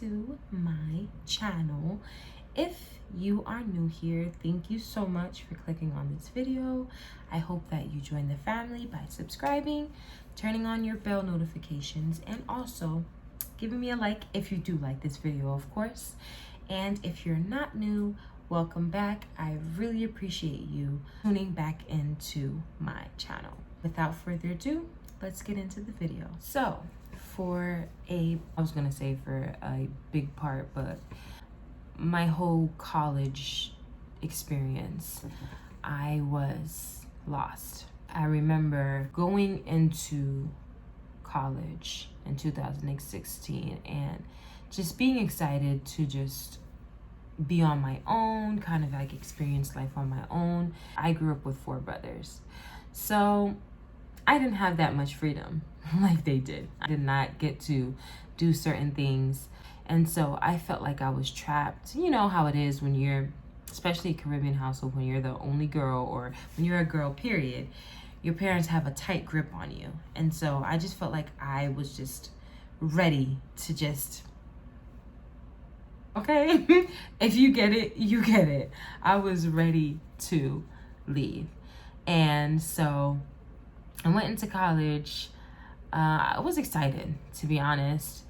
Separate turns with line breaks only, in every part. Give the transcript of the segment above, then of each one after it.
to my channel. If you are new here, thank you so much for clicking on this video. I hope that you join the family by subscribing, turning on your bell notifications, and also giving me a like if you do like this video, of course. And if you're not new, welcome back. I really appreciate you tuning back into my channel. Without further ado, let's get into the video. So for a big part, but my whole college experience, I was lost. I remember going into college in 2016 and just being excited to just be on my own, kind of like experience life on my own. I grew up with 4 brothers, so I didn't have that much freedom like they did. I did not get to do certain things, and so I felt like I was trapped. You know how it is when you're, especially a Caribbean household, when you're the only girl, or when you're a girl period, your parents have a tight grip on you. And so I just felt like I was just ready to just, okay, if you get it, you get it. I was ready to leave. And so I went into college. I was excited, to be honest.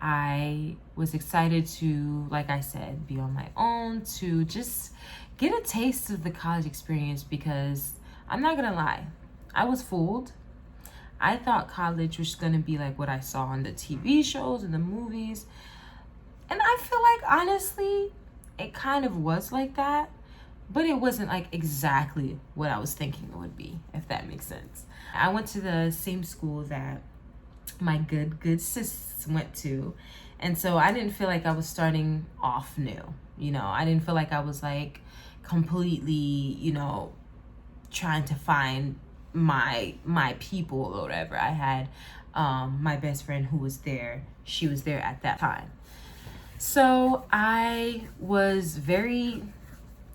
I was excited to, like I said, be on my own, to just get a taste of the college experience, because I'm not gonna lie, I was fooled. I thought college was gonna be like what I saw on the TV shows and the movies. And I feel like, honestly, it kind of was like that, but it wasn't like exactly what I was thinking it would be, if that makes sense. I went to the same school that my good sis went to, and so I didn't feel like I was starting off new. You know, I didn't feel like I was like completely, you know, trying to find my people or whatever. I had my best friend who was there. She was there at that time. So I was very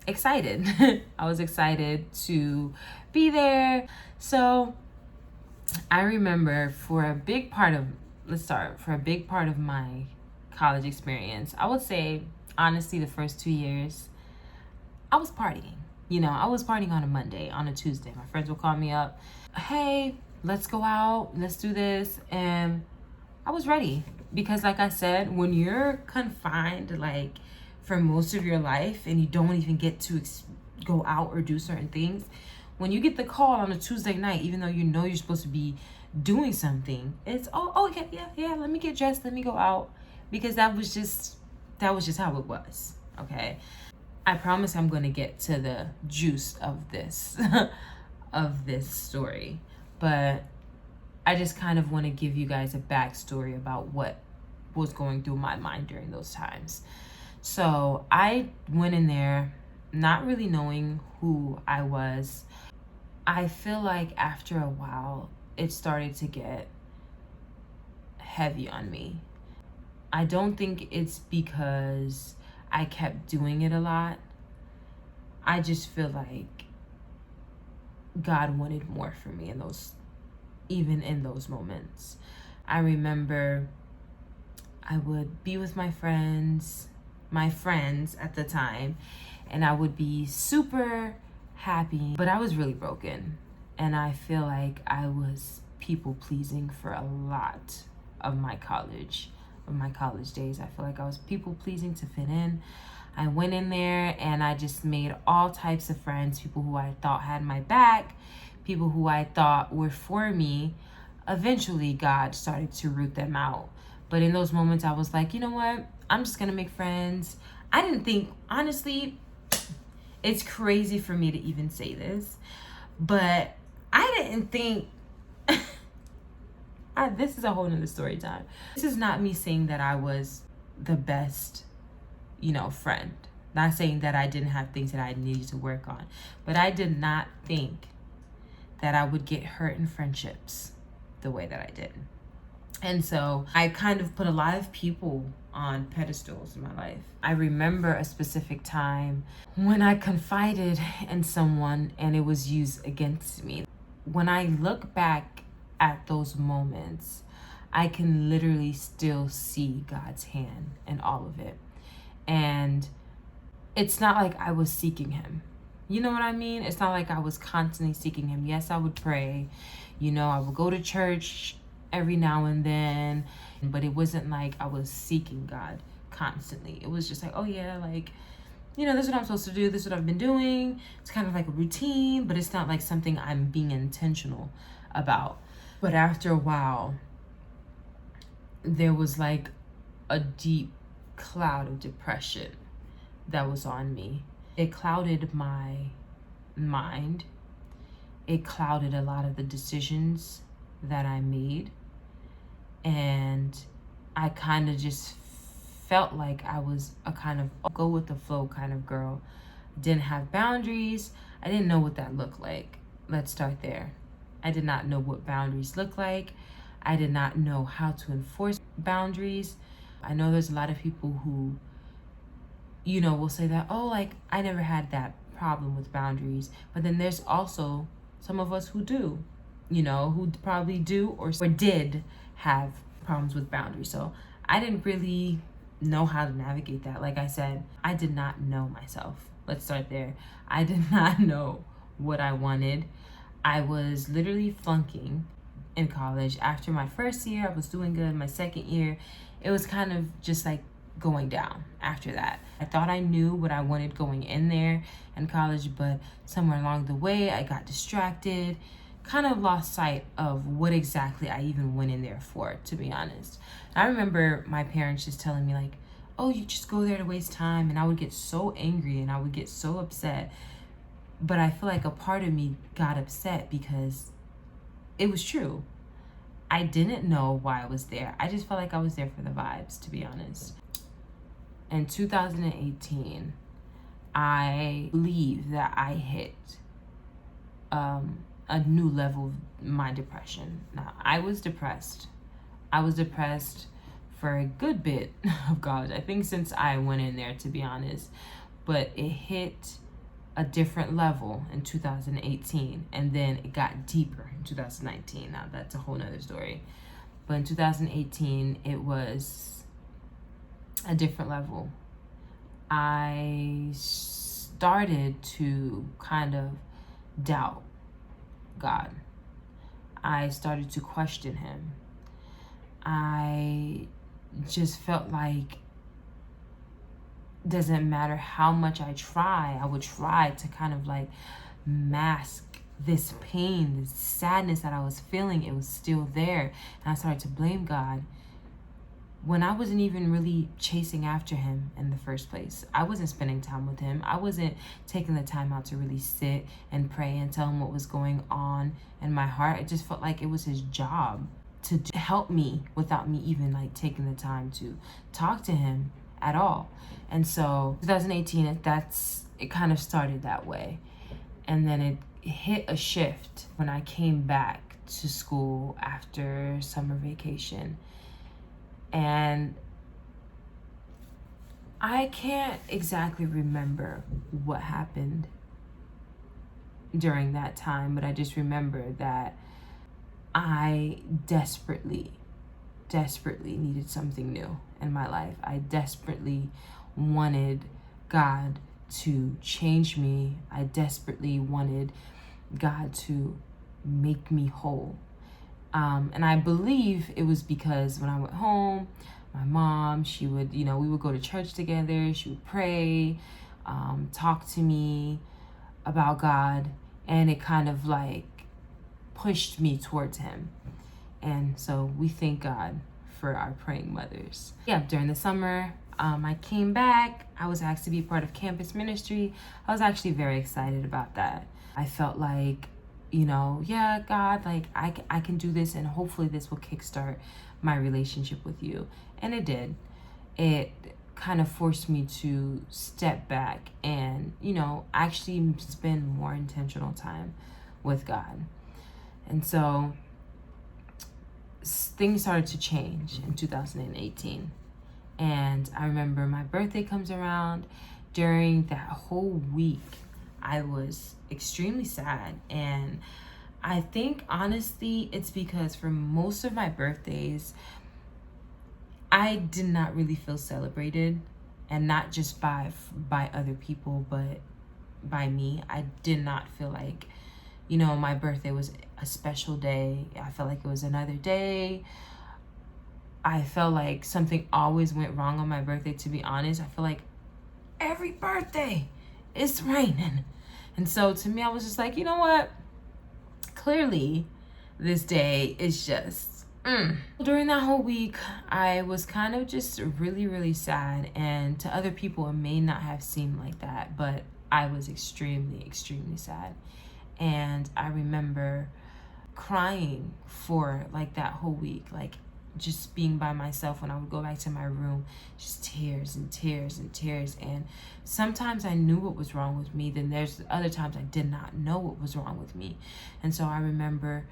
excited. I was excited to be there. So I remember for a big part of my college experience, I would say, honestly, the first 2 years, I was partying. You know, I was partying on a Monday, on a Tuesday. My friends would call me up, hey, let's go out, let's do this. And I was ready, because like I said, when you're confined, like for most of your life, and you don't even get to go out or do certain things, when you get the call on a Tuesday night, even though you know you're supposed to be doing something, it's, yeah, let me get dressed, let me go out, because that was just how it was. Okay, I promise I'm going to get to the juice of this of this story, but I just kind of want to give you guys a backstory about what was going through my mind during those times. So I went in there not really knowing who I was. I feel like after a while, it started to get heavy on me. I don't think it's because I kept doing it a lot. I just feel like God wanted more for me even in those moments. I remember I would be with my friends at the time, and I would be super happy, but I was really broken. And I feel like I was people pleasing for a lot of my college days. I feel like I was people pleasing to fit in. I went in there and I just made all types of friends, people who I thought had my back, people who I thought were for me. Eventually, God started to root them out. But in those moments, I was like, you know what? I'm just gonna make friends. I didn't think, honestly, it's crazy for me to even say this, but I didn't think, this is a whole nother story time. This is not me saying that I was the best, friend. Not saying that I didn't have things that I needed to work on, but I did not think that I would get hurt in friendships the way that I did. And so I kind of put a lot of people on pedestals in my life. I remember a specific time when I confided in someone and it was used against me. When I look back at those moments, I can literally still see God's hand in all of it. And it's not like I was seeking him. You know what I mean? It's not like I was constantly seeking him. Yes, I would pray. I would go to church every now and then, but it wasn't like I was seeking God constantly. It was just like, oh yeah, like, this is what I'm supposed to do. This is what I've been doing. It's kind of like a routine, but it's not like something I'm being intentional about. But after a while, there was like a deep cloud of depression that was on me. It clouded my mind. It clouded a lot of the decisions that I made. And I kind of just felt like I was a kind of go with the flow kind of girl. Didn't have boundaries. I didn't know what that looked like. Let's start there. I did not know what boundaries look like. I did not know how to enforce boundaries. I know there's a lot of people who, will say that, oh, like, I never had that problem with boundaries. But then there's also some of us who do, who probably do or did have problems with boundaries. So I didn't really know how to navigate that. Like I said, I did not know myself. Let's start there. I did not know what I wanted. I was literally flunking in college. After my first year, I was doing good. My second year, it was kind of just like going down after that. I thought I knew what I wanted going in there in college, but somewhere along the way, I got distracted, kind of lost sight of what exactly I even went in there for, to be honest. I remember my parents just telling me like, oh, you just go there to waste time. And I would get so angry and I would get so upset. But I feel like a part of me got upset because it was true. I didn't know why I was there. I just felt like I was there for the vibes, to be honest. In 2018, I believe that I hit a new level of my depression. Now, I was depressed. I was depressed for a good bit of college. I think since I went in there, to be honest. But it hit a different level in 2018, and then it got deeper in 2019. Now, that's a whole nother story. But in 2018, it was a different level. I started to kind of doubt God. I started to question him. I just felt like doesn't matter how much I would try to kind of like mask this pain, this sadness that I was feeling. It was still there. And I started to blame God when I wasn't even really chasing after him in the first place. I wasn't spending time with him. I wasn't taking the time out to really sit and pray and tell him what was going on in my heart. It just felt like it was his job to help me without me even like taking the time to talk to him at all. And so 2018, it kind of started that way. And then it hit a shift when I came back to school after summer vacation. And I can't exactly remember what happened during that time, but I just remember that I desperately needed something new in my life. I desperately wanted God to change me. I desperately wanted God to make me whole. And I believe it was because when I went home, my mom, she would, we would go to church together. She would pray, talk to me about God. And it kind of like pushed me towards him. And so we thank God for our praying mothers. Yeah, during the summer, I came back. I was asked to be part of campus ministry. I was actually very excited about that. I felt like, yeah, God, like I can do this, and hopefully this will kickstart my relationship with you. And it did. It kind of forced me to step back and, actually spend more intentional time with God. And so things started to change in 2018. And I remember my birthday comes around. During that whole week, I was extremely sad, and I think honestly it's because for most of my birthdays I did not really feel celebrated, and not just by other people, but by me. I did not feel like, my birthday was a special day. I felt like it was another day. I felt like something always went wrong on my birthday, to be honest. I feel like every birthday it's raining. And so to me, I was just like, you know what? Clearly, this day is just, During that whole week, I was kind of just really, really sad. And to other people, it may not have seemed like that, but I was extremely, extremely sad. And I remember crying for like that whole week, like just being by myself when I would go back to my room, just tears and tears and tears. And sometimes I knew what was wrong with me, then there's other times I did not know what was wrong with me. And so I remember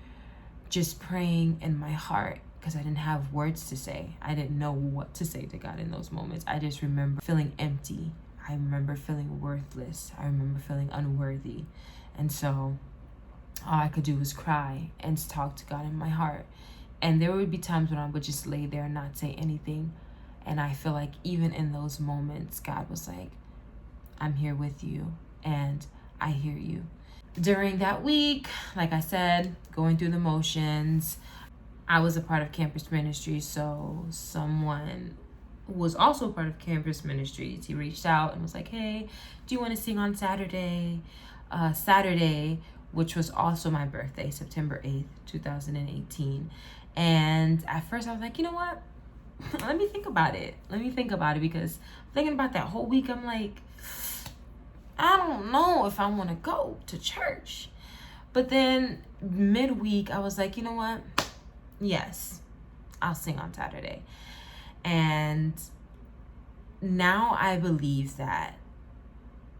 just praying in my heart because I didn't have words to say. I didn't know what to say to God in those moments. I just remember feeling empty. I remember feeling worthless. I remember feeling unworthy. And so all I could do was cry and talk to God in my heart. And there would be times when I would just lay there and not say anything. And I feel like even in those moments, God was like, I'm here with you and I hear you. During that week, like I said, going through the motions, I was a part of campus ministry. So someone who was also a part of campus ministries, he reached out and was like, hey, do you want to sing on Saturday? Saturday, which was also my birthday, September 8th, 2018. And at first I was like, you know what? Let me think about it. Because thinking about that whole week, I'm like, I don't know if I want to go to church. But then midweek, I was like, you know what? Yes, I'll sing on Saturday. And now I believe that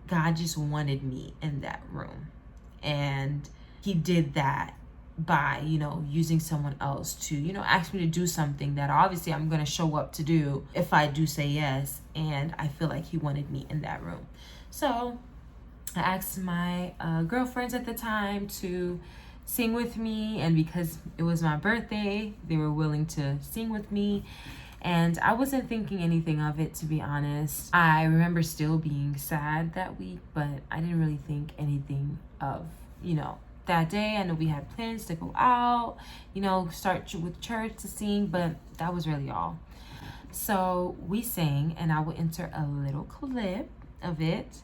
God just wanted me in that room. And he did that by, using someone else to, ask me to do something that obviously I'm going to show up to do if I do say yes. And I feel like he wanted me in that room. So I asked my girlfriends at the time to sing with me. And because it was my birthday, they were willing to sing with me. And I wasn't thinking anything of it, to be honest. I remember still being sad that week, but I didn't really think anything of, that day. I know we had plans to go out, start with church to sing, but that was really all. So we sang, and I will enter a little clip of it.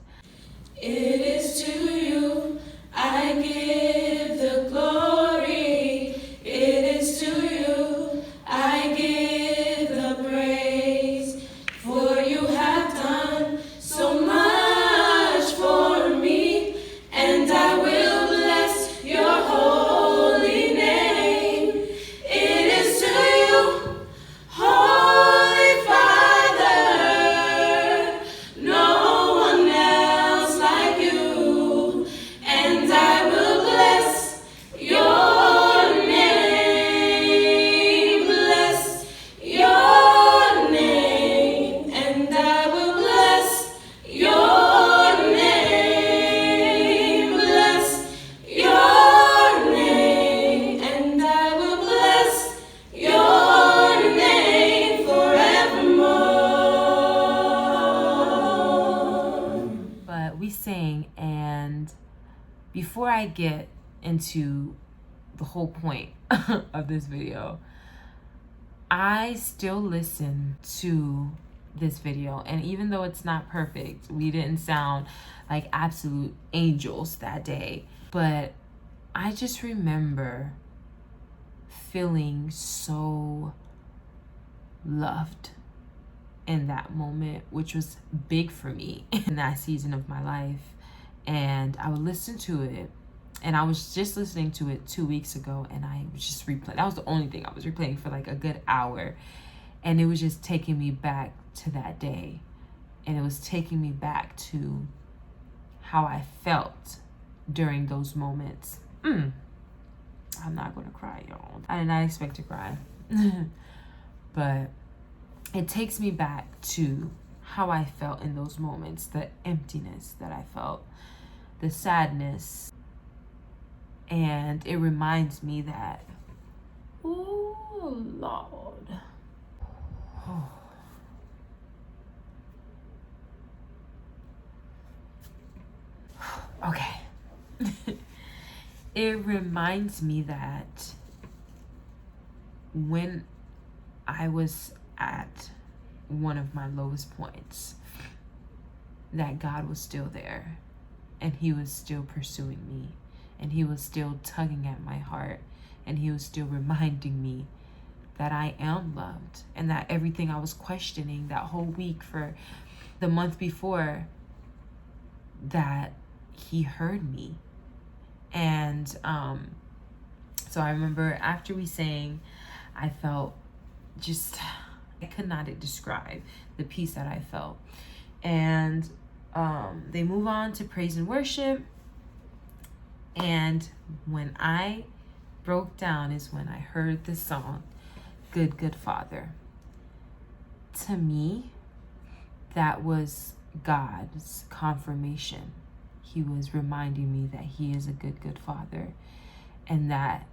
It is to you I give the glory. It is to you I give the praise. For you have done so much for me, and I will bless your holy name. It is to you, Holy Father, no one else like you, and I will bless your name, bless your name, and I will bless your name, bless your name, and I will bless your name forevermore.
But we sang, and before I get into the whole point of this video, I still listen to this video, and even though it's not perfect, we didn't sound like absolute angels that day, but I just remember feeling so loved in that moment, which was big for me in that season of my life. And I would listen to it, and I was just listening to it 2 weeks ago, and I was just replaying. That was the only thing I was replaying for like a good hour, and it was just taking me back to that day, and it was taking me back to how I felt during those moments. I'm not gonna cry, y'all. I did not expect to cry. But it takes me back to how I felt in those moments, the emptiness that I felt, the sadness. And it reminds me that, oh, Lord. Oh. Okay. It reminds me that when I was at one of my lowest points, that God was still there, and he was still pursuing me, and he was still tugging at my heart, and he was still reminding me that I am loved, and that everything I was questioning that whole week for the month before, that he heard me. And so I remember after we sang, I felt just, I could not describe the peace that I felt. And they move on to praise and worship. And when I broke down is when I heard the song, Good, Good Father. To me, that was God's confirmation. He was reminding me that he is a good, good father, and that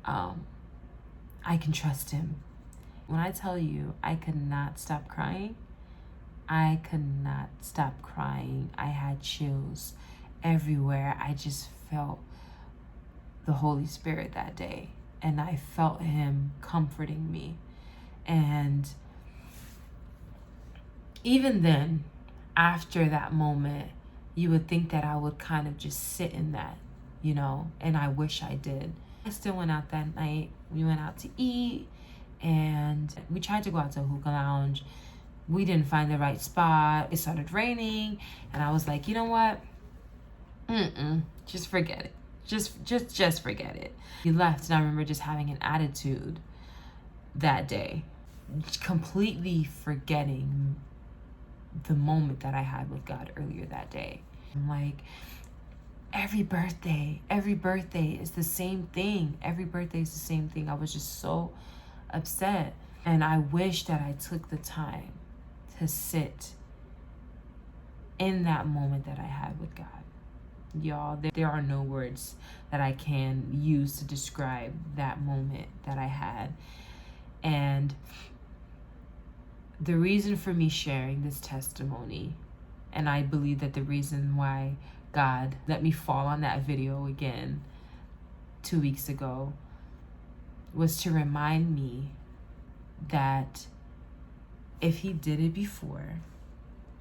I can trust him. When I tell you I could not stop crying, I could not stop crying. I had chills everywhere. I just felt the Holy Spirit that day, and I felt him comforting me. And even then, after that moment, you would think that I would kind of just sit in that, you know, and I wish I did. I still went out that night. We went out to eat, and we tried to go out to a hookah lounge. We didn't find the right spot. It started raining, and I was like, you know what? Just forget it. Just forget it. We left, and I remember just having an attitude that day, completely forgetting the moment that I had with God earlier that day. I'm like, every birthday is the same thing. Every birthday is the same thing. I was just so upset. And I wish that I took the time to sit in that moment that I had with God. Y'all, there are no words that I can use to describe that moment that I had. And the reason for me sharing this testimony, and I believe that the reason why God let me fall on that video again 2 weeks ago, was to remind me that if he did it before,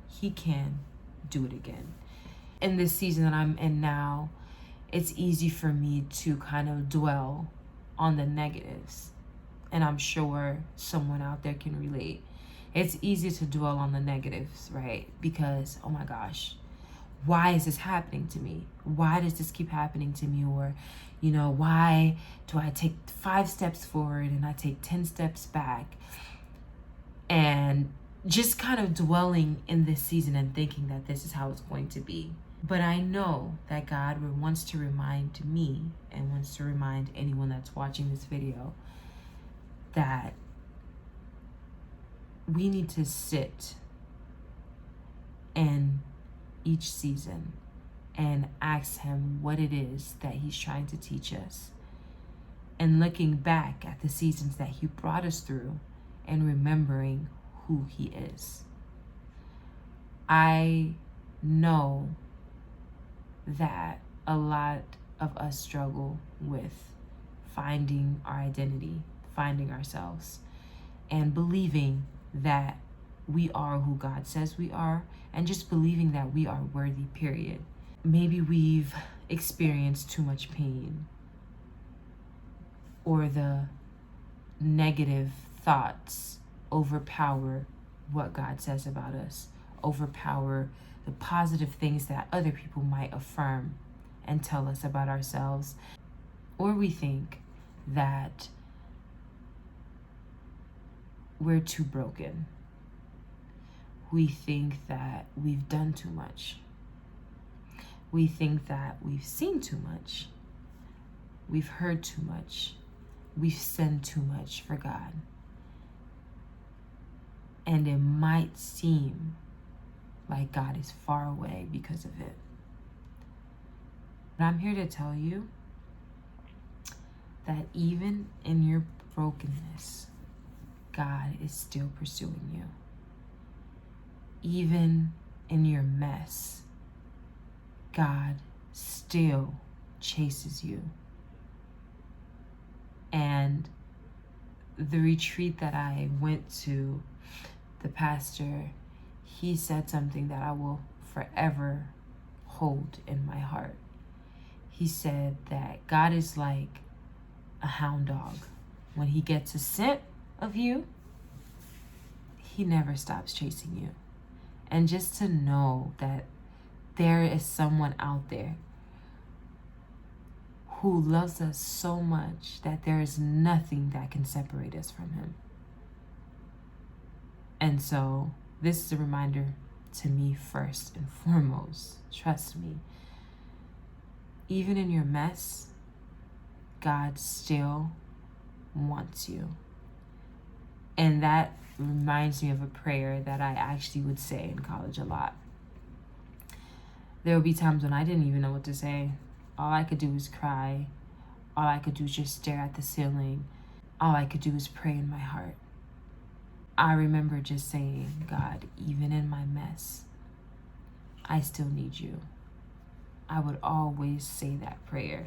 he can do it again. In this season that I'm in now, it's easy for me to kind of dwell on the negatives. And I'm sure someone out there can relate. It's easy to dwell on the negatives, right? Because, oh my gosh, why is this happening to me? Why does this keep happening to me? Or, you know, why do I take 5 steps forward and I take 10 steps back? And just kind of dwelling in this season and thinking that this is how it's going to be. But I know that God wants to remind me, and wants to remind anyone that's watching this video, that we need to sit in each season and ask him what it is that he's trying to teach us. And looking back at the seasons that he brought us through and remembering who he is. I know that a lot of us struggle with finding our identity, finding ourselves, and believing that we are who God says we are, and just believing that we are worthy, period. Maybe we've experienced too much pain, or the negative thoughts overpower what God says about us, overpower the positive things that other people might affirm and tell us about ourselves. Or we think that we're too broken. We think that we've done too much. We think that we've seen too much. We've heard too much. We've sinned too much for God. And it might seem like God is far away because of it. But I'm here to tell you that even in your brokenness, God is still pursuing you. Even in your mess, God still chases you. And the retreat that I went to, the pastor, he said something that I will forever hold in my heart. He said that God is like a hound dog. When he gets a scent of you, he never stops chasing you. And just to know that there is someone out there who loves us so much that there is nothing that can separate us from him. And so this is a reminder to me first and foremost. Trust me. Even in your mess, God still wants you. And that reminds me of a prayer that I actually would say in college a lot. There would be times when I didn't even know what to say. All I could do was cry. All I could do was just stare at the ceiling. All I could do was pray in my heart. I remember just saying, God, even in my mess, I still need you. I would always say that prayer.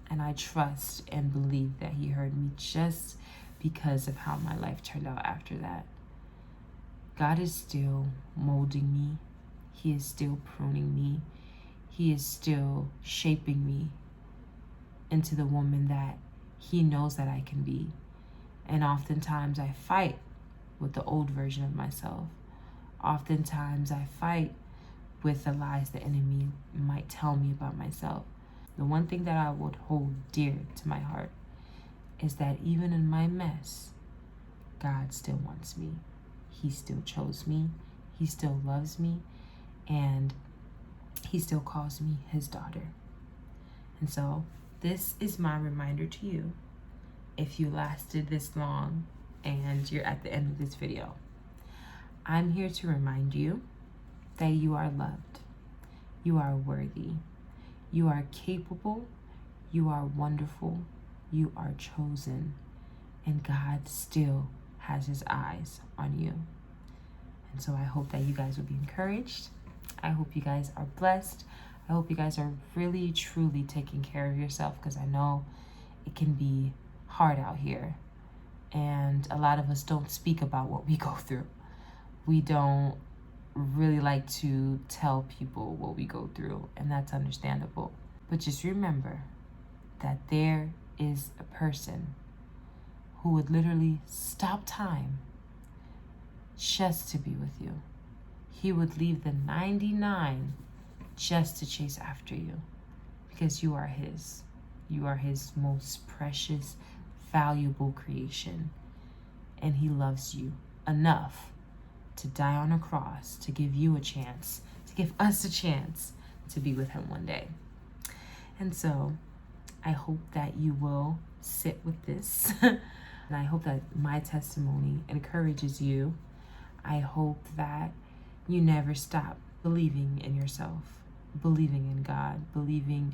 And I trust and believe that he heard me just because of how my life turned out after that. God is still molding me. He is still pruning me. He is still shaping me into the woman that he knows that I can be. And oftentimes I fight with the old version of myself. Oftentimes I fight with the lies the enemy might tell me about myself. The one thing that I would hold dear to my heart is that even in my mess, God still wants me. He still chose me. He still loves me. And he still calls me his daughter. And so this is my reminder to you. If you lasted this long and you're at the end of this video, I'm here to remind you that you are loved. You are worthy. You are capable. You are wonderful. You are chosen. And God still has his eyes on you. And so I hope that you guys will be encouraged. I hope you guys are blessed. I hope you guys are really, truly taking care of yourself, because I know it can be hard out here. And a lot of us don't speak about what we go through. We don't really like to tell people what we go through, and that's understandable. But just remember that there is a person who would literally stop time just to be with you. He would leave the 99 just to chase after you, because you are his. You are his most precious, valuable creation. And he loves you enough to die on a cross, to give you a chance, to give us a chance to be with him one day. And so I hope that you will sit with this. And I hope that my testimony encourages you. I hope that you never stop believing in yourself, believing in God, believing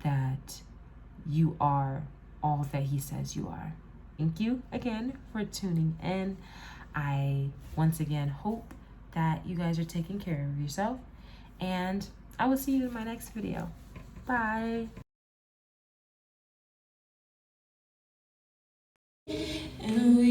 that you are all that he says you are. Thank you again for tuning in. I once again hope that you guys are taking care of yourself, and I will see you in my next video. Bye.
And we